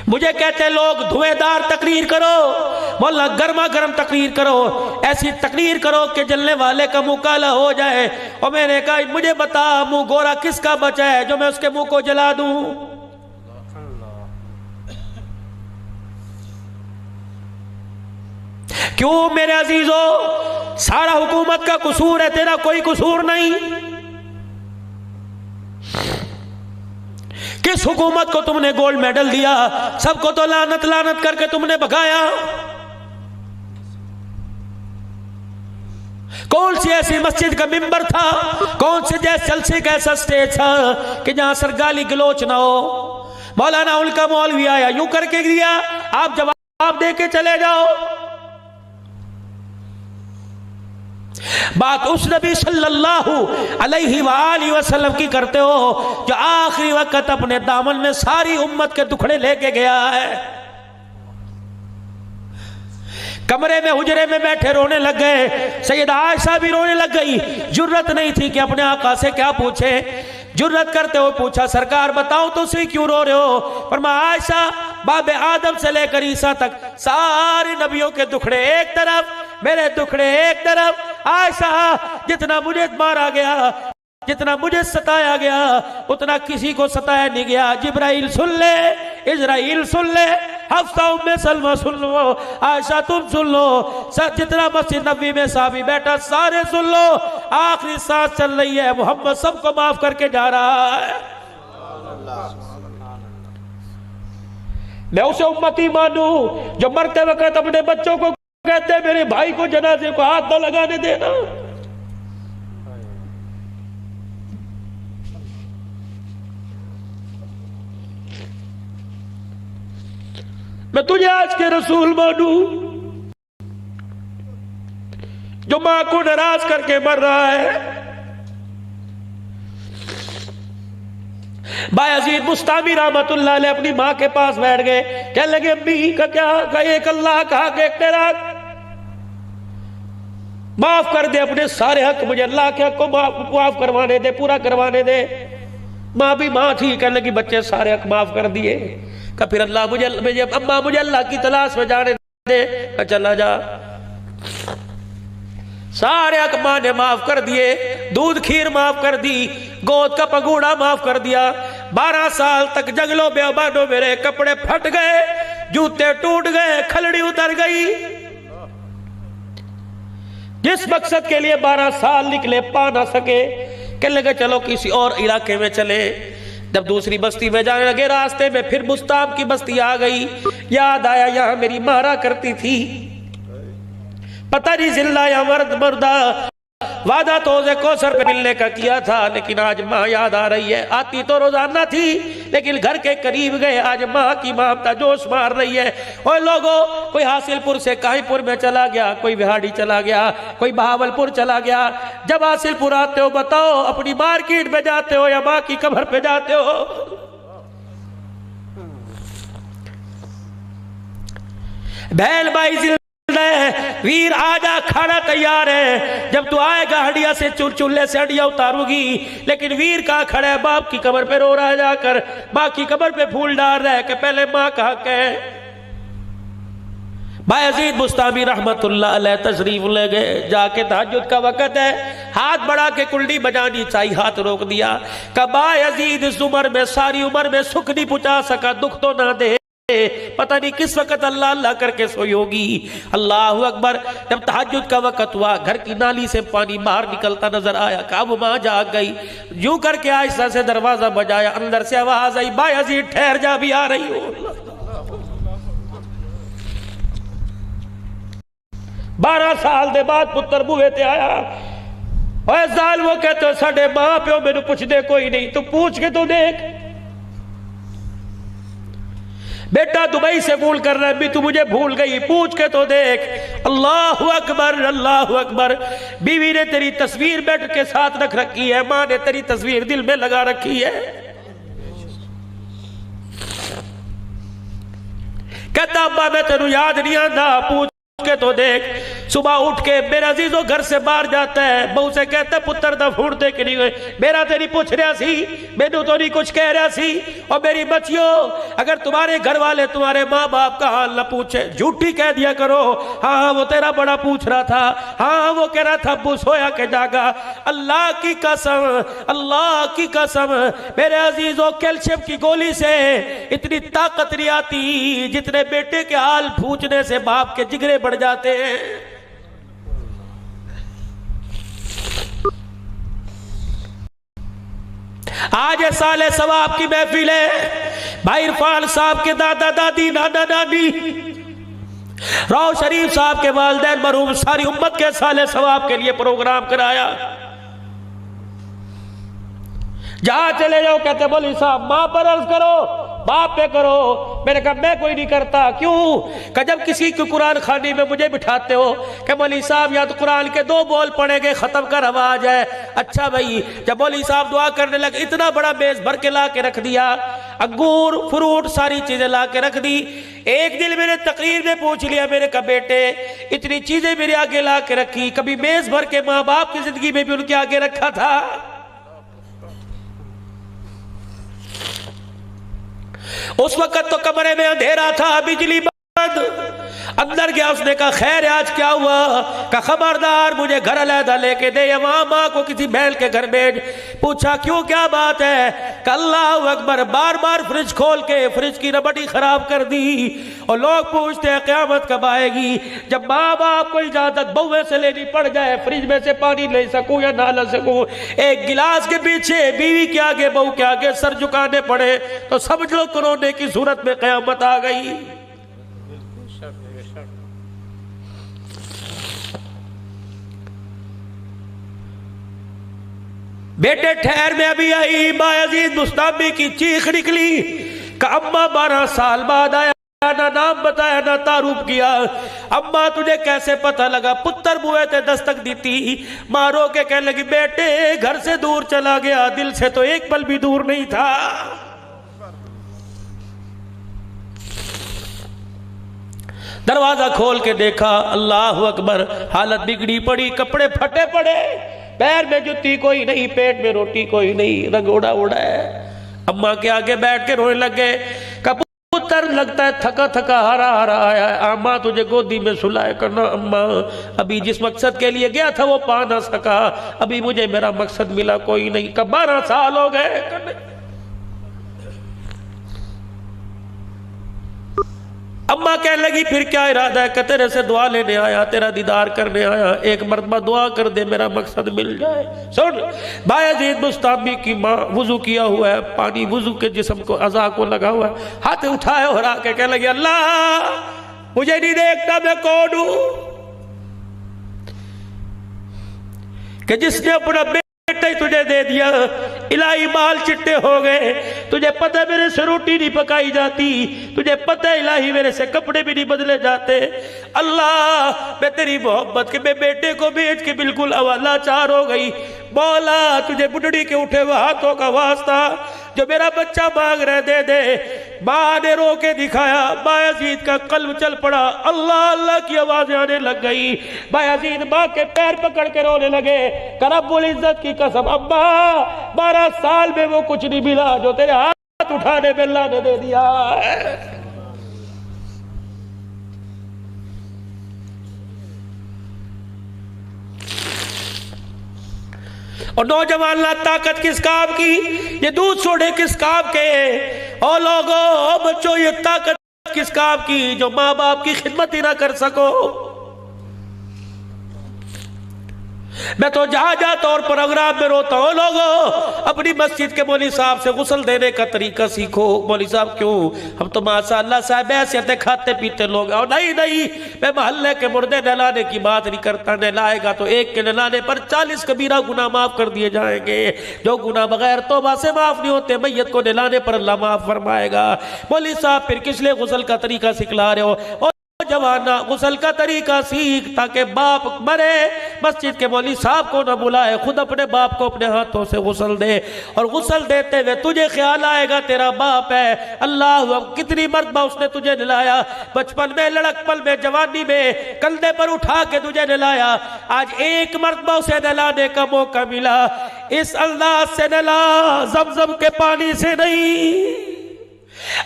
मुझे कहते लोग धुएंदार तकरीर करो, मौला गर्मा गर्म तकरीर करो, ऐसी तकरीर करो कि जलने वाले का मुंह काला हो जाए। और मैंने कहा मुझे बता मुंह गोरा किसका बचा है जो मैं उसके मुंह को जला दूं। क्यों मेरे अजीजों, सारा हुकूमत का कसूर है, तेरा कोई कसूर नहीं। किस हुकूमत को तुमने गोल्ड मेडल दिया? सबको तो लानत लानत करके तुमने भगाया। कौन सी ऐसी मस्जिद का मिंबर था, कौन से जलसे का ऐसा स्टेज था कि जहां सरगाली गलोच ना हो? मौलाना उनका मौलवी आया यूं करके दिया, आप जवाब दे के चले जाओ। बात उस नबी सल्लल्लाहु अलैहि वसल्लम की करते हो जो आखिरी वक्त अपने दामन में सारी उम्मत के दुखड़े लेके गया है। कमरे में हुजरे में बैठे रोने लग गए, सैयदा आयशा भी रोने लग गई। जुर्रत नहीं थी कि अपने आका से क्या पूछे। जुर्रत करते हुए पूछा सरकार बताओ तो सही क्यों रो रहे हो? फरमाया आयशा बाबे आदम से लेकर ईसा तक सारे नबियों के दुखड़े एक तरफ, मेरे दुखड़े एक तरफ। आयशा जितना मुझे मारा गया, जितना मुझे सताया गया, उतना किसी को सताया नहीं गया। जिब्राइल सुन ले, इजराइल सुन ले, हफ्सा उम्मे सलमा सुन लो, आयशा तुम सुन लो, जितना मस्जिद नबी में साहबी बैठा सारे सुन लो। आखिरी सांस चल रही है, मोहम्मद सबको माफ करके जा रहा है। मैं उसे उम्मती मानू जो मरते वक्त अपने बच्चों को कहते मेरे भाई को जनाजे को हाथ न लगाने देना। मैं तुझे आज के रसूल मानू जो मां को नाराज करके मर रहा है। बायजीद बुस्तामी रहमतुल्लाह अलैह अपनी मां के पास बैठ गए, कहने लगे अम्मी का क्या एक अल्लाह कहा कि तेरा माफ कर दे अपने सारे हक, मुझे अल्लाह के हक को माफ करवाने दे, पूरा करवाने दे। माँ भी माँ थी, कहने लगी बच्चे सारे हक माफ कर दिए। का फिर अल्लाह मुझे अम्मा मुझे अल्लाह की तलाश में जाने दे। का चला जा। सारे हक माँ ने माफ कर दिए, दूध खीर माफ कर दी, गोद का पगूड़ा माफ कर दिया। 12 साल तक जंगलों बेबानों मेरे कपड़े फट गए, जूते टूट गए, खलड़ी उतर गई। जिस मकसद के लिए 12 साल निकले पा ना सके, कहने लगे चलो किसी और इलाके में चले। जब दूसरी बस्ती में जाने लगे, रास्ते में फिर मुस्ताब की बस्ती आ गई। याद आया यहाँ मेरी मारा करती थी, पता नहीं जिल्ला या मर्दा। वादा तो उसे कौसर पे मिलने का किया था, लेकिन आज माँ याद आ रही है। आती तो रोजाना थी, लेकिन घर के करीब गए आज माँ की ममता जोश मार रही है। और लोगों, कोई हासिलपुर से काहीपुर में चला गया, कोई बिहाड़ी चला गया, कोई बहावलपुर चला गया। जब हासिलपुर आते हो बताओ अपनी मार्केट में जाते हो या माँ की कब्र पे जाते हो? बैल बाई वीर आजा, खाना तैयार है। जब तू आएगा हड्डिया से चूल्हे से हड्डिया उतारूंगी। लेकिन वीर कहाँ खड़ा है? बाप की कब्र पे रो रहा है, जाकर माँ की कब्र पे फूल डाल रहा है कि पहले माँ का हक है। बायजीद बुस्तामी रहमतुल्लाह अलैह तशरीफ ले गए। जाके तहज्जुद का वक्त है, हाथ बढ़ा के कुंडी बजानी चाहिए, हाथ रोक दिया। का बायजीद इस उम्र में, सारी उम्र में सुख नहीं पहुंचा सका, दुख तो ना दे। पता नहीं किस वक्त अल्लाह अल्लाह करके सोई होगी। अल्लाह अकबर। जब तहज्जुद का वक्त हुआ, घर की नाली से पानी बाहर निकलता नजर आया। कब माँ जाग गई, यूं करके आहिस्ता से दरवाजा बजाया, अंदर से आवाज आई बायजीद ठहर जा, भी आ रही हो। 12 साल के बाद पुत्र बुए ते आया। और साल वो कहते साडे मां प्यो मैनू पुछदे कोई नहीं, तू पूछ के तो देख। बेटा दुबई से फोन कर रहा है, भी तू मुझे भूल गई, पूछ के तो देख। अल्लाह अकबर, अल्लाह अकबर। बीवी ने तेरी तस्वीर बेड के साथ रख रखी है, माँ ने तेरी तस्वीर दिल में लगा रखी है। कहता अब्बा मैं तेनू याद नहीं आता, पूछ के तो देख। सुबह उठ के मेरे अजीजों घर से बाहर जाता है, बहू से कहता है पुत्र दा फूट दे के नहीं गए, मेरा तेरी पूछ रहा सी, मैनू तो नहीं कुछ कह रहा सी। और मेरी बच्चियों, अगर तुम्हारे घर वाले तुम्हारे माँ बाप का हाल न पूछे, झूठी कह दिया करो, हाँ वो तेरा बड़ा पूछ रहा था, हाँ वो कह रहा था अब्बू सोया के जागा। अल्लाह की कसम, अल्लाह की कसम मेरे अजीजों, कैल्शियम की गोली से इतनी ताकत नहीं आती जितने बेटे के हाल पूछने से बाप के जिगरे बढ़ जाते हैं। आज साले सवाब की महफिल है। भाई इरफान साहब के दादा दादी नाना नानी, राव शरीफ साहब के वालिदैन मरहूम, सारी उम्मत के साले सवाब के लिए प्रोग्राम कराया। जहां चले जाओ कहते बोली साहब मां पर अर्ज करो, बाप पे करो। मैंने कहा मैं कोई नहीं करता। क्यों? कि जब किसी की कुरान खानी में मुझे बिठाते हो कि मौलवी साहब या तो कुरान के 2 बोल पढ़ेंगे, खत्म कर आवाज है। अच्छा भाई, जब मौलवी साहब दुआ करने लगे, इतना बड़ा मेज भर के ला के रख दिया, अंगूर फ्रूट सारी चीजें ला के रख दी। एक दिन मैंने तकरीर में पूछ लिया, मेरे का बेटे इतनी चीजें मेरे आगे ला के रखी, कभी मेज भर के माँ बाप की जिंदगी में भी उनके आगे रखा था? उस वक्त तो कमरे में अंधेरा था, बिजली बंद। अंदर गया, उसने कहा खैर आज क्या हुआ? का खबरदार मुझे घर अलहदा लेके दे, या वहां माँ को किसी बैल के घर भेज। पूछा क्यों, क्या बात है? अल्लाहु अकबर, बार बार फ्रिज खोल के फ्रिज की रबड़ी खराब कर दी। और लोग पूछते हैं क्यामत कब आएगी? जब माँ बाप को इजाजत बहुए से लेनी पड़ जाए, फ्रिज में से पानी ले सकूं या ना ले सकूं, एक गिलास के पीछे बीवी के आगे बहू के आगे सर झुकाने पड़े, तो समझ लो कोरोने की सूरत में क्यामत आ गई। बेटे ठहर में अभी आई, बायजीद मुस्ताबी की चीख निकली कि अम्मा 12 साल बाद आया, ना नाम बताया ना तारुफ किया। अम्मा तुझे कैसे पता लगा? पुत्र बुए थे दस्तक दी थी। माँ रो के कहने लगी बेटे घर से दूर चला गया, दिल से तो एक पल भी दूर नहीं था। दरवाजा खोल के देखा, अल्लाह अकबर, हालत बिगड़ी पड़ी, कपड़े फटे पड़े, पैर में जुत्ती कोई नहीं, पेट में रोटी कोई नहीं, रंग उड़ा उड़ा है। अम्मा के आगे बैठ के रोने लग गए। पुत्र लगता है थका थका हरा हरा आया है, अम्मा तुझे गोदी में सुलाए करना। अम्मा अभी जिस मकसद के लिए गया था वो पा ना सका, अभी मुझे मेरा मकसद मिला कोई नहीं। कब 12 साल हो गए। अम्मा कहने लगी फिर क्या इरादा है? कि तेरे से दुआ लेने आया, तेरा दीदार करने आया, एक मरतबा दुआ कर दे मेरा मकसद मिल जाए। सुन, बायजीद मुस्ताबी की माँ वुजू किया हुआ है, पानी वुजू के जिस्म को अज़ा को लगा हुआ है, हाथ उठाए और आके कहने लगी अल्लाह मुझे नहीं देखता मैं कौन हूं कि जिसने अपना बेटा ही तुझे दे दिया, इलाही बाल चिट्टे हो गए। तुझे पता है मेरे से रोटी नहीं पकाई जाती, तुझे पता है इलाही मेरे से कपड़े भी नहीं बदले जाते। अल्लाह मैं तेरी मोहब्बत के मैं बेटे को बेच के बिल्कुल लाचार हो गई। मौला तुझे बुढ़ड़ी के उठे हुए हाथों का वास्ता, जो मेरा बच्चा मांग रहे दे दे। माँ ने रो के दिखाया, बायजीद का कल्ब चल पड़ा, अल्लाह अल्लाह की आवाजें आने लग गई। बायजीद माँ के पैर पकड़ के रोने लगे, रब्बुल इज्जत की कसम अम्मा 12 साल में वो कुछ नहीं मिला जो तेरे हाथ उठाने में अल्लाह ने दे दिया है। और नौजवान ला ताकत किस काम की, ये दूध सोडे किस काम के? और लोगों और बच्चों ये ताकत किस काम की जो माँ बाप की खिदमत ही ना कर सको? मैं तो जहां जाता और प्रोग्राम में रोता हूं, लोगों अपनी मस्जिद के मौलवी साहब से गुस्ल देने का तरीका सीखो। मौलवी साहब क्यों, हम तो माशाअल्लाह साहब ऐसे थे खाते पीते लोग। और नहीं नहीं, मैं मोहल्ले के मुर्दे नहलाने की बात नहीं करता, नहलाएगा तो एक के नहलाने पर 40 कबीरा गुनाह माफ कर दिए जाएंगे। जो गुनाह बगैर तौबा से माफ नहीं होते, मैयत को नहलाने पर अल्लाह माफ फरमाएगा। मौलवी साहब फिर किस लिए गुस्ल का तरीका सिखला रहे हो? जवाना गुस्ल का तरीका सीख, ताकि बाप मरे मस्जिद के मौलवी साहब को न बुलाए, खुद अपने बाप को अपने हाथों से गुस्ल दे, और गुस्ल देते हुए तुझे ख्याल आएगा तेरा बाप है। अल्लाह, कितनी मर्तबा उसने तुझे नहलाया, बचपन में, लड़कपन में, जवानी में, कंधे पर उठा के तुझे नहलाया। आज एक मर्तबा उसे नहलाने का मौका मिला, इस अंदाज से नहला, ज़मज़म के पानी से नहीं,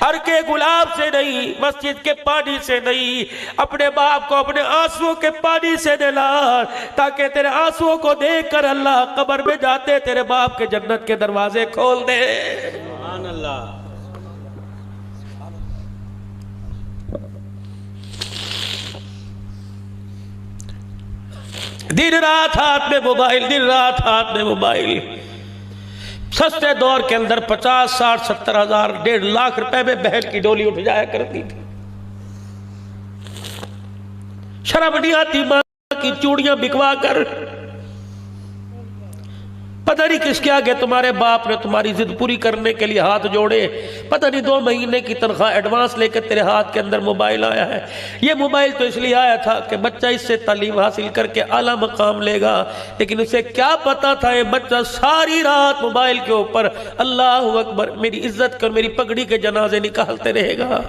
हर के गुलाब से नहीं, मस्जिद के पानी से नहीं, अपने बाप को अपने आंसुओं के पानी से नहला, ताकि तेरे आंसुओं को देखकर अल्लाह कब्र में जाते तेरे बाप के जन्नत के दरवाजे खोल दे। सुभान अल्लाह। दिन रात हाथ में मोबाइल, दिन रात हाथ में मोबाइल। सस्ते दौर के अंदर 50, 60, 70 हजार, 1.5 लाख रुपए में बहन की डोली उठ जाया करती थी। शर्म नहीं आती मां की चूड़ियां बिकवा कर? पता नहीं किसके आगे तुम्हारे बाप ने तुम्हारी जिद पूरी करने के लिए हाथ जोड़े, पता नहीं 2 महीने की तनख्वाह एडवांस लेकर तेरे हाथ के अंदर मोबाइल आया है। ये मोबाइल तो इसलिए आया था कि बच्चा इससे तालीम हासिल करके आला मकाम लेगा, लेकिन उसे क्या पता था ये बच्चा सारी रात मोबाइल के ऊपर अल्लाह अकबर, मेरी इज्जत कर, मेरी पगड़ी के जनाजे निकालते रहेगा।